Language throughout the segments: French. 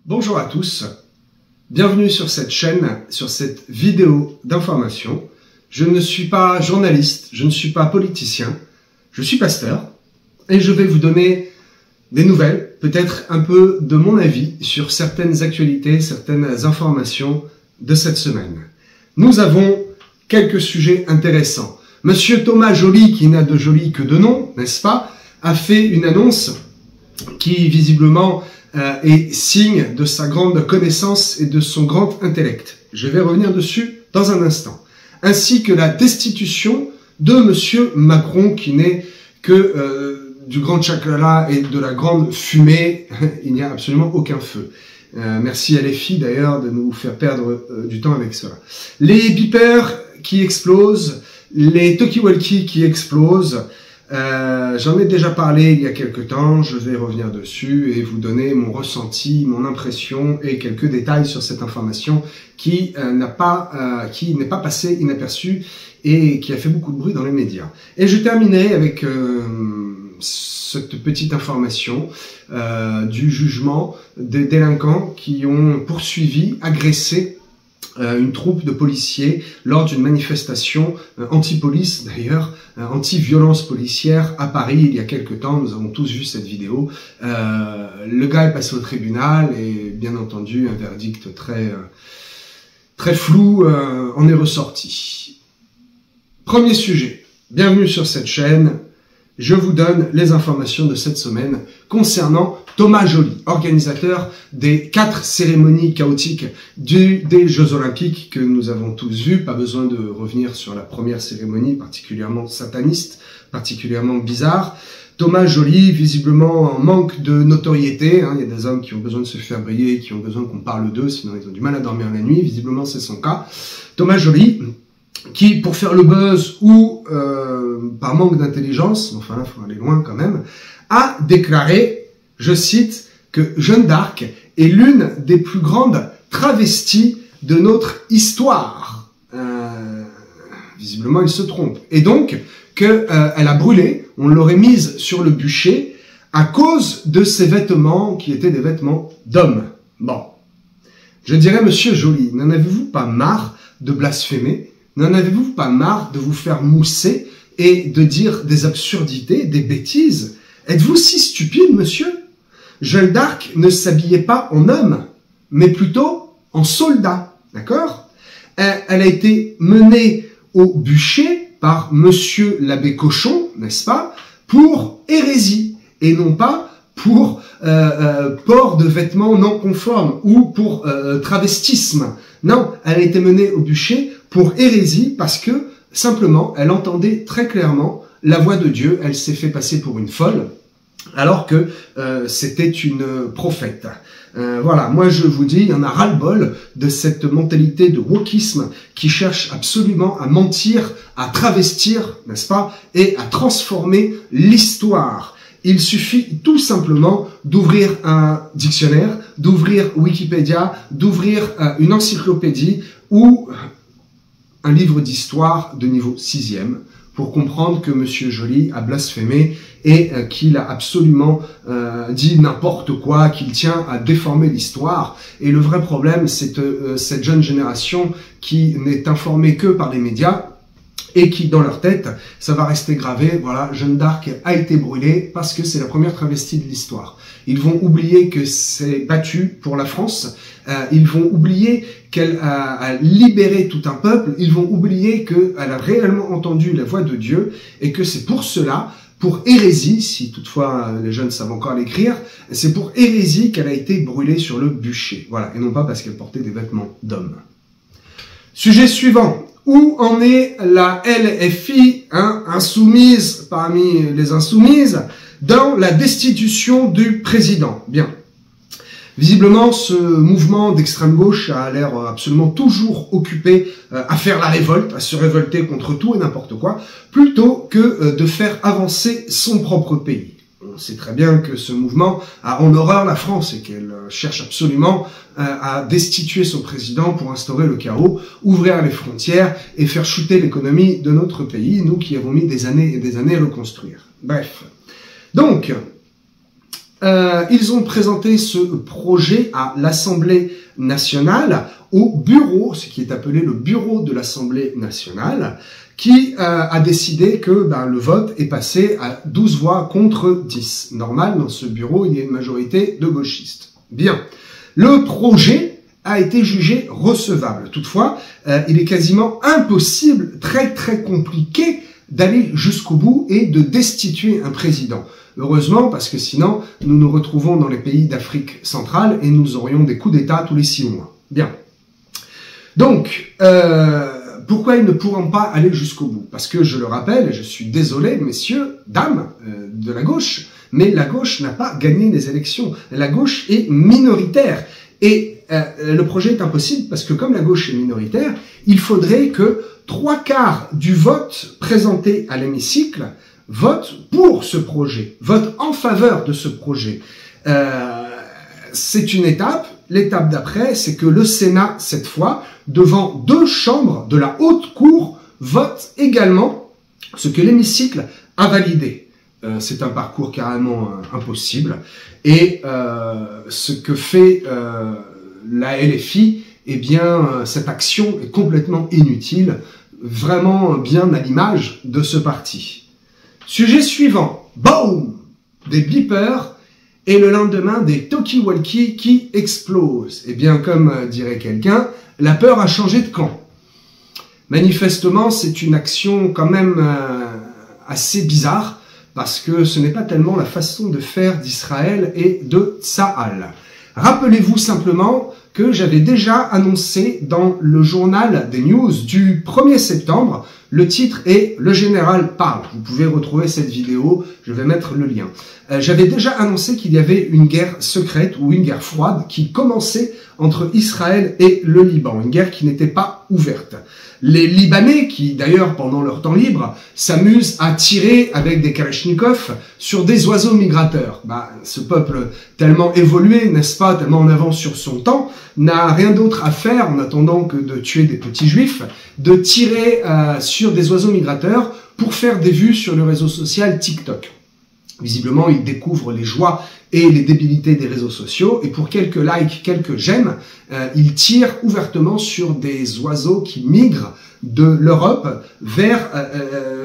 Bonjour à tous, bienvenue sur cette chaîne, sur cette vidéo d'information. Je ne suis pas journaliste, je ne suis pas politicien, je suis pasteur et je vais vous donner des nouvelles, peut-être un peu de mon avis sur certaines actualités, certaines informations de cette semaine. Nous avons quelques sujets intéressants. Monsieur Thomas Joly, qui n'a de Joly que de nom, n'est-ce pas, a fait une annonce qui visiblement est signe de sa grande connaissance et de son grand intellect. Je vais revenir dessus dans un instant. Ainsi que la destitution de monsieur Macron, qui n'est que du grand chakala et de la grande fumée. Il n'y a absolument aucun feu. Merci à les filles d'ailleurs de nous faire perdre du temps avec cela. Les beepers qui explosent, les talkie-walkie qui explosent. J'en ai déjà parlé il y a quelques temps, je vais revenir dessus et vous donner mon ressenti, mon impression et quelques détails sur cette information qui n'est pas passée inaperçue et qui a fait beaucoup de bruit dans les médias. Et je terminerai avec cette petite information du jugement des délinquants qui ont poursuivi, agressé une troupe de policiers lors d'une manifestation anti-police d'ailleurs, anti-violence policière à Paris il y a quelques temps. Nous avons tous vu cette vidéo. Le gars est passé au tribunal et bien entendu un verdict très flou en est ressorti. Premier sujet, bienvenue sur cette chaîne. Je vous donne les informations de cette semaine concernant Thomas Joly, organisateur des 4 cérémonies chaotiques des Jeux Olympiques que nous avons tous vus. Pas besoin de revenir sur la première cérémonie, particulièrement sataniste, particulièrement bizarre. Thomas Joly, visiblement en manque de notoriété. Il y a des hommes qui ont besoin de se faire briller, qui ont besoin qu'on parle d'eux, sinon ils ont du mal à dormir la nuit. Visiblement, c'est son cas. Thomas Joly, qui, pour faire le buzz ou par manque d'intelligence, enfin là, il faut aller loin quand même, a déclaré, je cite, que Jeanne d'Arc est l'une des plus grandes travesties de notre histoire. Visiblement, il se trompe. Et donc, qu'elle a brûlé, on l'aurait mise sur le bûcher à cause de ses vêtements qui étaient des vêtements d'hommes. Bon. Je dirais, monsieur Joly, n'en avez-vous pas marre de blasphémer? N'en avez-vous pas marre de vous faire mousser et de dire des absurdités, des bêtises? Êtes-vous si stupide, monsieur? Jeanne d'Arc ne s'habillait pas en homme, mais plutôt en soldat, d'accord? Elle a été menée au bûcher par monsieur l'abbé Cochon, n'est-ce pas, pour hérésie, et non pas pour port de vêtements non conformes ou pour travestisme. Non, elle a été menée au bûcher pour hérésie parce que, simplement, elle entendait très clairement la voix de Dieu. Elle s'est fait passer pour une folle, alors que c'était une prophète. Voilà, moi je vous dis, il y en a ras-le-bol de cette mentalité de wokisme qui cherche absolument à mentir, à travestir, n'est-ce pas, et à transformer l'histoire. Il suffit tout simplement d'ouvrir un dictionnaire, d'ouvrir Wikipédia, d'ouvrir une encyclopédie ou un livre d'histoire de niveau 6e pour comprendre que monsieur Joly a blasphémé et qu'il a absolument dit n'importe quoi, qu'il tient à déformer l'histoire. Et le vrai problème, c'est cette jeune génération qui n'est informée que par les médias et qui, dans leur tête, ça va rester gravé, voilà, Jeanne d'Arc a été brûlée parce que c'est la première travestie de l'histoire. Ils vont oublier que c'est battu pour la France, ils vont oublier qu'elle a libéré tout un peuple, ils vont oublier qu'elle a réellement entendu la voix de Dieu, et que c'est pour cela, pour hérésie, si toutefois les jeunes savent encore l'écrire, c'est pour hérésie qu'elle a été brûlée sur le bûcher, voilà, et non pas parce qu'elle portait des vêtements d'homme. Sujet suivant. Où en est la LFI, insoumise parmi les insoumises, dans la destitution du président? Bien. Visiblement, ce mouvement d'extrême gauche a l'air absolument toujours occupé à faire la révolte, à se révolter contre tout et n'importe quoi, plutôt que de faire avancer son propre pays. On sait très bien que ce mouvement a en horreur la France et qu'elle cherche absolument à destituer son président pour instaurer le chaos, ouvrir les frontières et faire chuter l'économie de notre pays, nous qui avons mis des années et des années à le construire. Bref. Donc, Ils ont présenté ce projet à l'Assemblée nationale, au bureau, ce qui est appelé le bureau de l'Assemblée nationale, qui a décidé que le vote est passé à 12 voix contre 10. Normal, dans ce bureau, il y a une majorité de gauchistes. Bien. Le projet a été jugé recevable. Toutefois, il est quasiment impossible, très compliqué, d'aller jusqu'au bout et de destituer un président. Heureusement, parce que sinon, nous nous retrouvons dans les pays d'Afrique centrale et nous aurions des coups d'État tous les 6 mois. Bien. Donc, pourquoi ils ne pourront pas aller jusqu'au bout? Parce que, je le rappelle, et je suis désolé, messieurs, dames de la gauche, mais la gauche n'a pas gagné les élections. La gauche est minoritaire. Et le projet est impossible parce que comme la gauche est minoritaire, il faudrait que 3/4 du vote présenté à l'hémicycle vote pour ce projet, vote en faveur de ce projet. C'est une étape. L'étape d'après, c'est que le Sénat, cette fois, devant 2 chambres de la haute cour, vote également ce que l'hémicycle a validé. C'est un parcours carrément impossible. Et ce que fait la LFI, eh bien, cette action est complètement inutile, vraiment bien à l'image de ce parti. Sujet suivant, boum, des beepers et le lendemain des talkie-walkie qui explosent. Eh bien, comme dirait quelqu'un, la peur a changé de camp. Manifestement, c'est une action quand même assez bizarre, parce que ce n'est pas tellement la façon de faire d'Israël et de Tsahal. Rappelez-vous simplement que j'avais déjà annoncé dans le journal des news du 1er septembre, le titre est « Le général parle ». Vous pouvez retrouver cette vidéo, je vais mettre le lien. J'avais déjà annoncé qu'il y avait une guerre secrète ou une guerre froide qui commençait entre Israël et le Liban, une guerre qui n'était pas ouverte. Les Libanais, qui d'ailleurs pendant leur temps libre s'amusent à tirer avec des kalachnikovs sur des oiseaux migrateurs. Ce peuple tellement évolué, n'est-ce pas, tellement en avance sur son temps, n'a rien d'autre à faire en attendant que de tuer des petits juifs, de tirer sur des oiseaux migrateurs pour faire des vues sur le réseau social TikTok. Visiblement, ils découvrent les joies et les débilités des réseaux sociaux, et pour quelques likes, quelques j'aime, ils tirent ouvertement sur des oiseaux qui migrent de l'Europe vers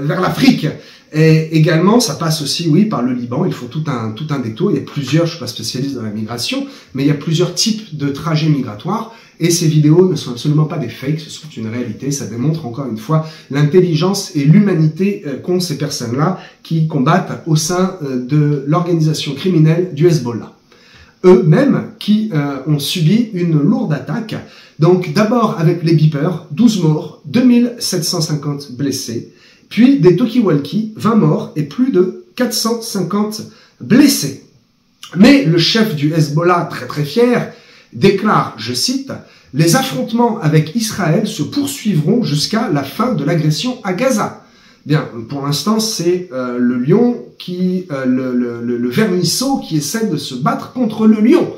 l'Afrique. Et également, ça passe aussi, oui, par le Liban. Il faut tout un détour. Il y a plusieurs, je suis pas spécialiste dans la migration, mais il y a plusieurs types de trajets migratoires. Et ces vidéos ne sont absolument pas des fakes, ce sont une réalité. Ça démontre encore une fois l'intelligence et l'humanité qu'ont ces personnes-là qui combattent au sein de l'organisation criminelle du Hezbollah. Eux-mêmes qui ont subi une lourde attaque. Donc d'abord avec les beepers, 12 morts, 2750 blessés. Puis des talkie-walkie, 20 morts et plus de 450 blessés. Mais le chef du Hezbollah, très fier, déclare, je cite, « Les affrontements avec Israël se poursuivront jusqu'à la fin de l'agression à Gaza ». Bien, pour l'instant, c'est le lion le vermisseau qui essaie de se battre contre le lion.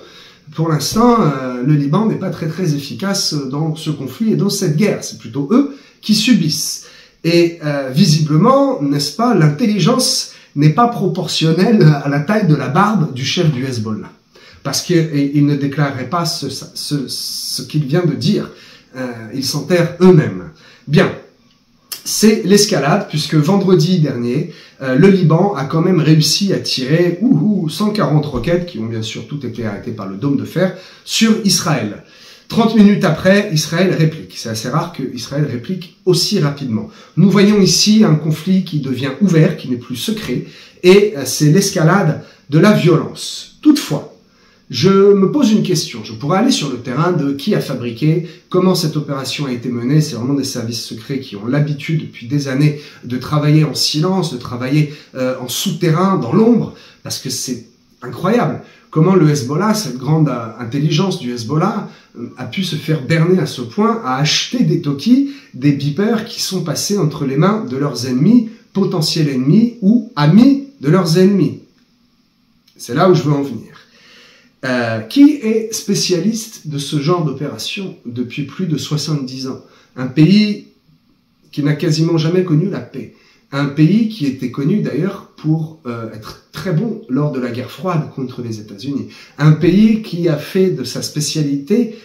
Pour l'instant, le Liban n'est pas très efficace dans ce conflit et dans cette guerre. C'est plutôt eux qui subissent. Et visiblement, n'est-ce pas, l'intelligence n'est pas proportionnelle à la taille de la barbe du chef du Hezbollah. Parce qu'il ne déclarerait pas ce qu'il vient de dire. Ils s'enterrent eux-mêmes. Bien, c'est l'escalade, puisque vendredi dernier, le Liban a quand même réussi à tirer 140 roquettes, qui ont bien sûr toutes été arrêtées par le dôme de fer, sur Israël. 30 minutes après, Israël réplique. C'est assez rare que Israël réplique aussi rapidement. Nous voyons ici un conflit qui devient ouvert, qui n'est plus secret, et c'est l'escalade de la violence. Toutefois, je me pose une question. Je pourrais aller sur le terrain de qui a fabriqué, comment cette opération a été menée. C'est vraiment des services secrets qui ont l'habitude depuis des années de travailler en silence, de travailler en souterrain, dans l'ombre, parce que c'est incroyable. Comment le Hezbollah, cette grande intelligence du Hezbollah, a pu se faire berner à ce point à acheter des talkies, des beepers qui sont passés entre les mains de leurs ennemis, potentiels ennemis ou amis de leurs ennemis. C'est là où je veux en venir. Qui est spécialiste de ce genre d'opération depuis plus de 70 ans? Un pays qui n'a quasiment jamais connu la paix. Un pays qui était connu d'ailleurs pour être très bon lors de la guerre froide contre les États-Unis. Un pays qui a fait de sa spécialité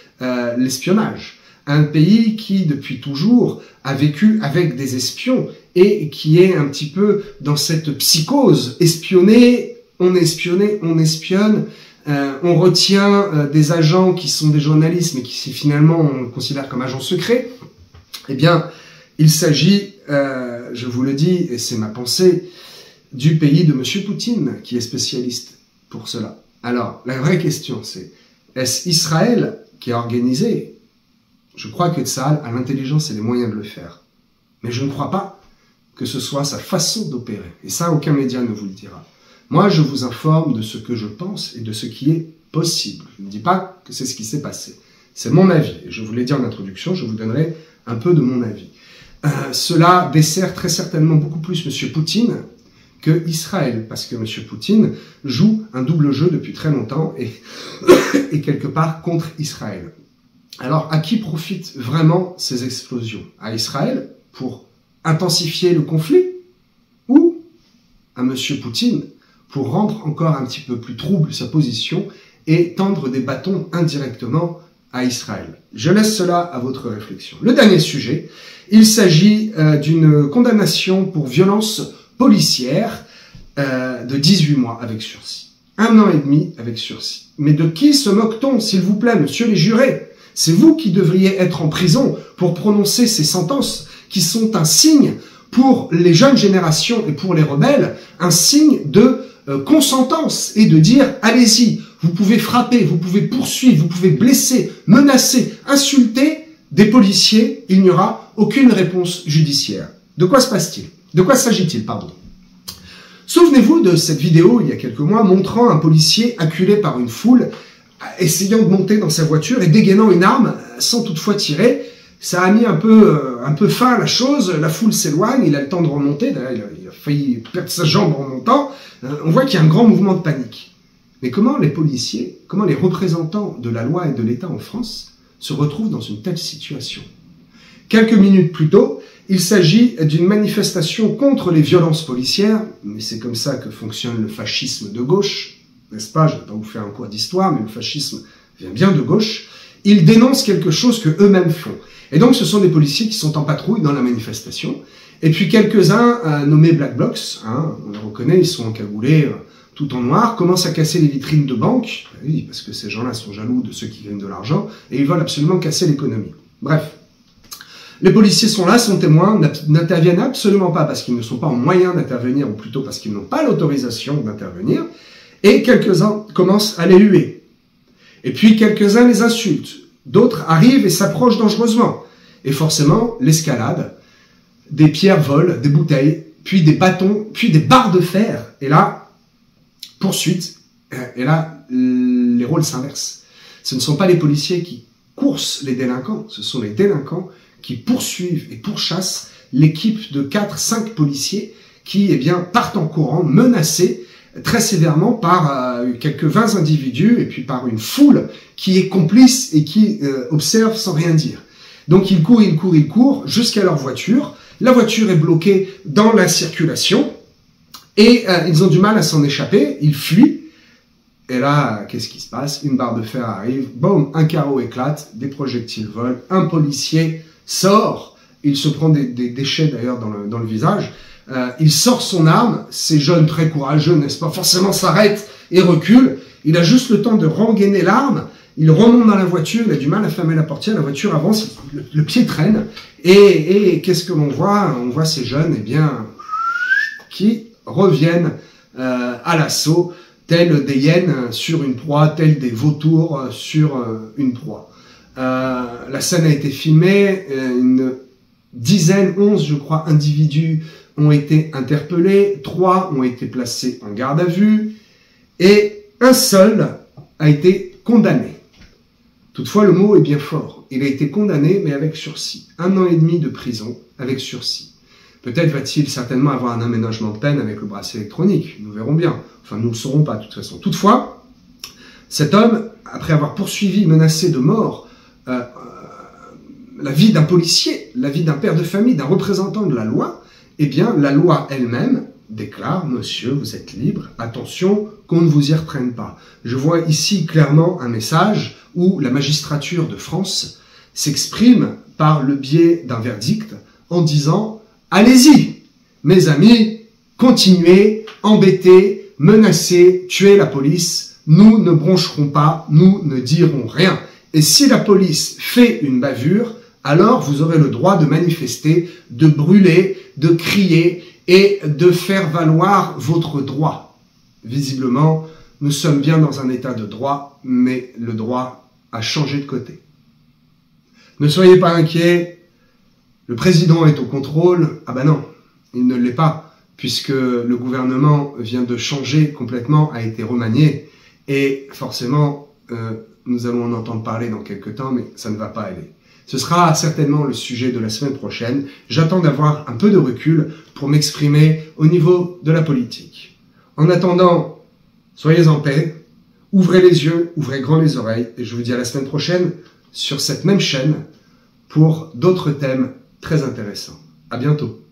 l'espionnage. Un pays qui, depuis toujours, a vécu avec des espions et qui est un petit peu dans cette psychose. Espionner, on espionne, on retient des agents qui sont des journalistes, mais qui finalement on considère comme agents secrets. Eh bien, il s'agit, je vous le dis, et c'est ma pensée, du pays de M. Poutine, qui est spécialiste pour cela. Alors, la vraie question, c'est, est-ce Israël qui a organisé? Je crois que Tsahal a l'intelligence et les moyens de le faire. Mais je ne crois pas que ce soit sa façon d'opérer. Et ça, aucun média ne vous le dira. Moi, je vous informe de ce que je pense et de ce qui est possible. Je ne dis pas que c'est ce qui s'est passé. C'est mon avis. Et je vous l'ai dit en introduction, je vous donnerai un peu de mon avis. Cela dessert très certainement beaucoup plus M. Poutine que Israël, parce que M. Poutine joue un double jeu depuis très longtemps et quelque part contre Israël. Alors, à qui profitent vraiment ces explosions? À Israël, pour intensifier le conflit, ou à M. Poutine, pour rendre encore un petit peu plus trouble sa position et tendre des bâtons indirectement à Israël? Je laisse cela à votre réflexion. Le dernier sujet, il s'agit d'une condamnation pour violence policière de 18 mois avec sursis. 1 an et demi avec sursis. Mais de qui se moque-t-on, s'il vous plaît, monsieur les jurés? C'est vous qui devriez être en prison pour prononcer ces sentences qui sont un signe pour les jeunes générations et pour les rebelles, un signe de consentance et de dire allez-y, vous pouvez frapper, vous pouvez poursuivre, vous pouvez blesser, menacer, insulter des policiers, il n'y aura aucune réponse judiciaire. De quoi se passe-t-il? De quoi s'agit-il, pardon? Souvenez-vous de cette vidéo il y a quelques mois montrant un policier acculé par une foule essayant de monter dans sa voiture et dégainant une arme sans toutefois tirer. Ça a mis un peu fin à la chose, la foule s'éloigne, il a le temps de remonter, d'ailleurs il a failli perdre sa jambe en remontant. On voit qu'il y a un grand mouvement de panique. Mais comment les policiers, comment les représentants de la loi et de l'État en France se retrouvent dans une telle situation? Quelques minutes plus tôt, il s'agit d'une manifestation contre les violences policières, mais c'est comme ça que fonctionne le fascisme de gauche, n'est-ce pas? Je ne vais pas vous faire un cours d'histoire, mais le fascisme vient bien de gauche. Ils dénoncent quelque chose que eux-mêmes font. Et donc, ce sont des policiers qui sont en patrouille dans la manifestation. Et puis, quelques-uns nommés Black Blocs, on les reconnaît, ils sont encagoulés tout en noir, commencent à casser les vitrines de banques. Oui, parce que ces gens-là sont jaloux de ceux qui gagnent de l'argent, et ils veulent absolument casser l'économie. Bref. Les policiers sont là, sont témoins, n'interviennent absolument pas parce qu'ils ne sont pas en moyen d'intervenir, ou plutôt parce qu'ils n'ont pas l'autorisation d'intervenir. Et quelques-uns commencent à les huer. Et puis quelques-uns les insultent. D'autres arrivent et s'approchent dangereusement. Et forcément, l'escalade, des pierres volent, des bouteilles, puis des bâtons, puis des barres de fer. Et là, poursuite. Et là, les rôles s'inversent. Ce ne sont pas les policiers qui coursent les délinquants, ce sont les délinquants qui poursuivent et pourchassent l'équipe de 4-5 policiers qui, eh bien, partent en courant, menacés très sévèrement par quelques 20 individus et puis par une foule qui est complice et qui observe sans rien dire. Donc ils courent jusqu'à leur voiture. La voiture est bloquée dans la circulation et ils ont du mal à s'en échapper. Ils fuient. Et là, qu'est-ce qui se passe? Une barre de fer arrive, boum, un carreau éclate, des projectiles volent, un policier sort, il se prend des déchets d'ailleurs dans le visage, il sort son arme, ces jeunes très courageux, n'est-ce pas, forcément s'arrêtent et reculent, il a juste le temps de rengainer l'arme, il remonte dans la voiture, il a du mal à fermer la portière, la voiture avance, le pied traîne, et qu'est-ce que l'on voit? On voit ces jeunes, eh bien, qui reviennent à l'assaut, tels des hyènes sur une proie, tels des vautours sur une proie. La scène a été filmée, une dizaine, 11 je crois, individus ont été interpellés, 3 ont été placés en garde à vue, et un seul a été condamné. Toutefois, le mot est bien fort. Il a été condamné, mais avec sursis. 1 an et demi de prison avec sursis. Peut-être va-t-il certainement avoir un aménagement de peine avec le bracelet électronique. Nous verrons bien. Enfin, nous ne le saurons pas, de toute façon. Toutefois, cet homme, après avoir poursuivi, menacé de mort la vie d'un policier, la vie d'un père de famille, d'un représentant de la loi, eh bien, la loi elle-même, déclare, monsieur, vous êtes libre, attention qu'on ne vous y reprenne pas. Je vois ici clairement un message où la magistrature de France s'exprime par le biais d'un verdict en disant « Allez-y, mes amis, continuez, embêtez, menacez, tuez la police, nous ne broncherons pas, nous ne dirons rien. Et si la police fait une bavure, alors vous aurez le droit de manifester, de brûler, de crier et de faire valoir votre droit. » Visiblement, nous sommes bien dans un état de droit, mais le droit a changé de côté. Ne soyez pas inquiets, le président est au contrôle. Ah ben non, il ne l'est pas, puisque le gouvernement vient de changer complètement, a été remanié, et forcément, nous allons en entendre parler dans quelques temps, mais ça ne va pas aller. Ce sera certainement le sujet de la semaine prochaine. J'attends d'avoir un peu de recul pour m'exprimer au niveau de la politique. En attendant, soyez en paix, ouvrez les yeux, ouvrez grand les oreilles, et je vous dis à la semaine prochaine sur cette même chaîne pour d'autres thèmes très intéressants. À bientôt.